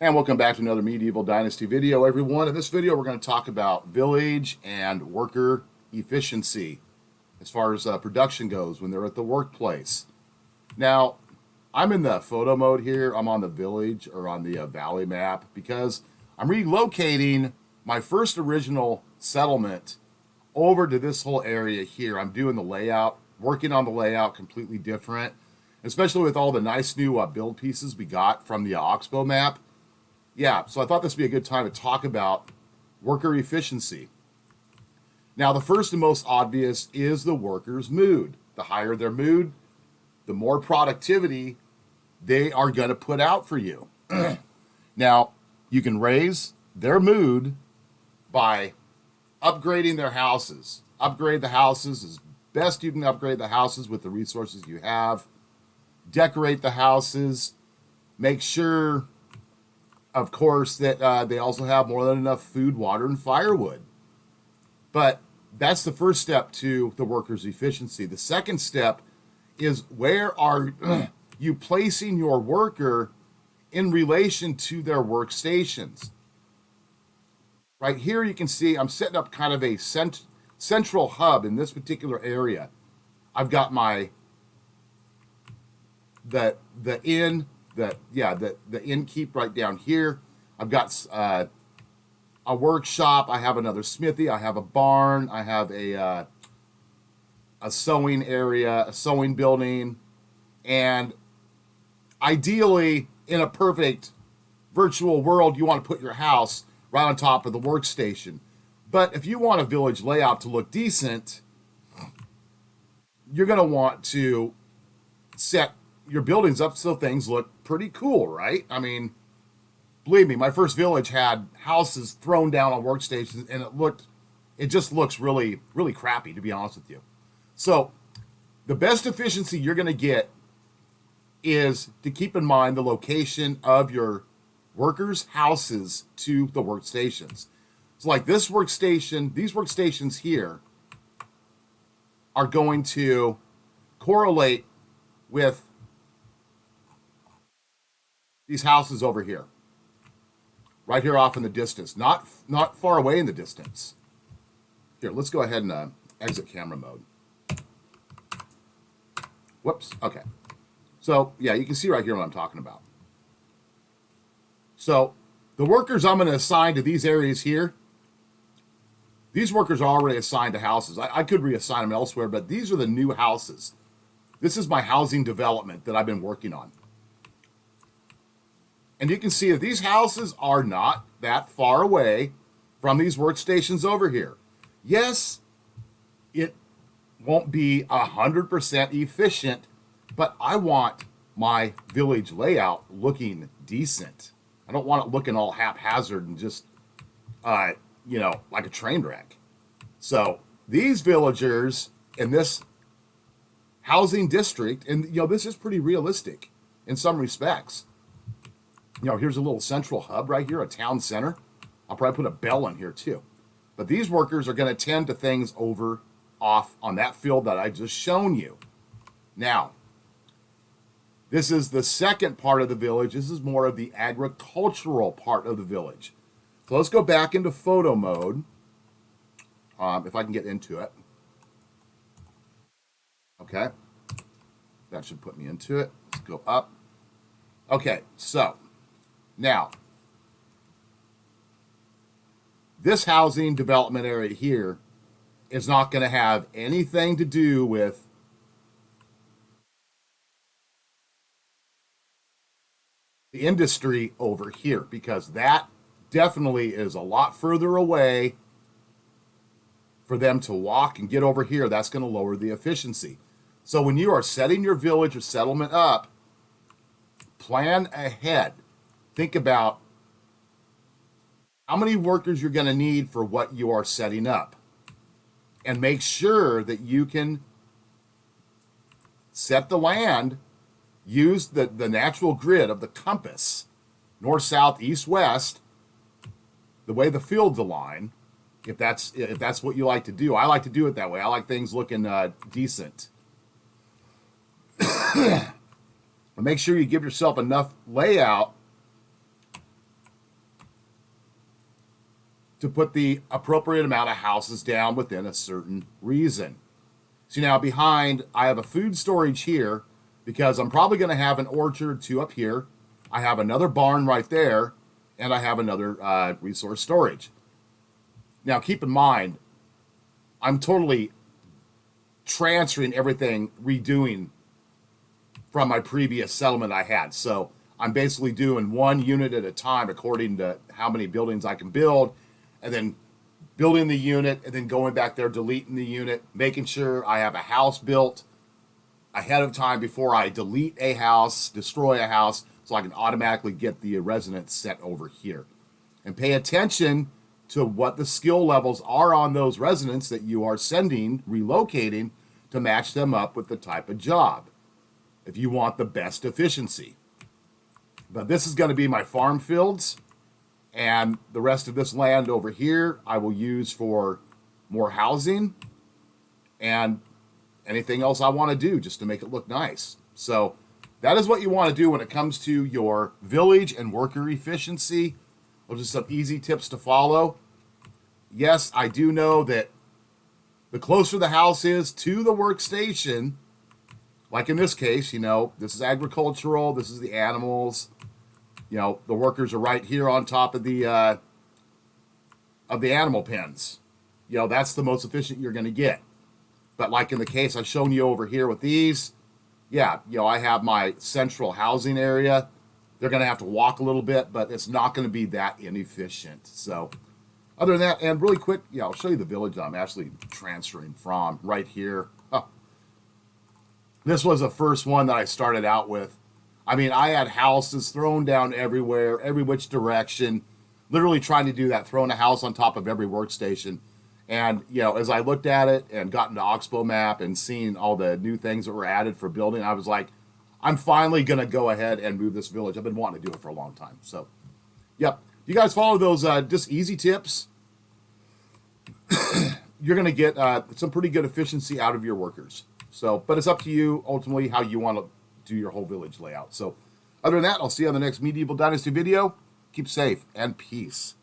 And welcome back to another Medieval Dynasty video, everyone. In this video, we're going to talk about village and worker efficiency as far as production goes when they're at the workplace. Now, I'm in the photo mode here. I'm on the village or on the valley map because I'm relocating my first original settlement over to this whole area here. I'm doing the layout, working on the layout completely different, especially with all the nice new build pieces we got from the Oxbow map. Yeah, so I thought this would be a good time to talk about worker efficiency. Now, the first and most obvious is the worker's mood. The higher their mood, the more productivity they are going to put out for you. Now, you can raise their mood by upgrading their houses. Upgrade the houses as best you can upgrade the houses with the resources you have. Decorate the houses. Make sure, of course, that they also have more than enough food, water, and firewood. But that's the first step to the worker's efficiency. The second step is where are you placing your worker in relation to their workstations? Right here you can see I'm setting up kind of a central hub in this particular area. I've got my the innkeep right down here. I've got a workshop. I have another smithy. I have a barn. I have a sewing area, a sewing building, and ideally, in a perfect virtual world, you want to put your house right on top of the workstation. But if you want a village layout to look decent, you're going to want to set your buildings up so things look pretty cool, right? I mean, believe me, my first village had houses thrown down on workstations, and it just looks really, really crappy, to be honest with you. So the best efficiency you're going to get is to keep in mind the location of your workers' houses to the workstations. So like this workstation, these workstations here are going to correlate with these houses over here, right here off in the distance, not far away in the distance. Here, let's go ahead and exit camera mode. Whoops, okay. So yeah, you can see right here what I'm talking about. So the workers I'm going to assign to these areas here, these workers are already assigned to houses. I could reassign them elsewhere, but these are the new houses. This is my housing development that I've been working on. And you can see that these houses are not that far away from these workstations over here. Yes, it won't be 100% efficient, but I want my village layout looking decent. I don't want it looking all haphazard and just, like a train wreck. So these villagers in this housing district, and this is pretty realistic in some respects. Here's a little central hub right here, a town center. I'll probably put a bell in here too. But these workers are going to tend to things off on that field that I just shown you. Now, this is the second part of the village. This is more of the agricultural part of the village. So let's go back into photo mode, if I can get into it. Okay, that should put me into it. Let's go up. Okay, so now, this housing development area here is not going to have anything to do with the industry over here, because that definitely is a lot further away for them to walk and get over here. That's going to lower the efficiency. So when you are setting your village or settlement up, plan ahead. Think about how many workers you're going to need for what you are setting up. And make sure that you can set the land, use the natural grid of the compass, north, south, east, west, the way the fields align, if that's what you like to do. I like to do it that way. I like things looking decent. But make sure you give yourself enough layout to put the appropriate amount of houses down within a certain reason. See, now behind, I have a food storage here because I'm probably going to have an orchard or two up here. I have another barn right there, and I have another resource storage. Now, keep in mind, I'm totally transferring everything, redoing from my previous settlement I had. So I'm basically doing one unit at a time according to how many buildings I can build, and then building the unit, and then going back there, deleting the unit, making sure I have a house built ahead of time before I delete a house, destroy a house, so I can automatically get the residents set over here. And pay attention to what the skill levels are on those residents that you are sending, relocating, to match them up with the type of job, if you want the best efficiency. But this is going to be my farm fields, and the rest of this land over here I will use for more housing and anything else I want to do just to make it look nice. So that is what you want to do when it comes to your village and worker efficiency. Those are some easy tips to follow. Yes, I do know that the closer the house is to the workstation, like in this case, this is agricultural, this is the animals, the workers are right here on top of the animal pens. That's the most efficient you're going to get. But like in the case I've shown you over here with these, I have my central housing area. They're going to have to walk a little bit, but it's not going to be that inefficient. So other than that, and really quick, I'll show you the village I'm actually transferring from right here. Oh. This was the first one that I started out with. I mean, I had houses thrown down everywhere, every which direction, literally trying to do that, throwing a house on top of every workstation. And, as I looked at it and got into Oxbow map and seeing all the new things that were added for building, I was like, I'm finally going to go ahead and move this village. I've been wanting to do it for a long time. So, yep. You guys follow those just easy tips, you're going to get some pretty good efficiency out of your workers. So, but it's up to you ultimately how you want to do your whole village layout. So, other than that, I'll see you on the next Medieval Dynasty video. Keep safe and peace.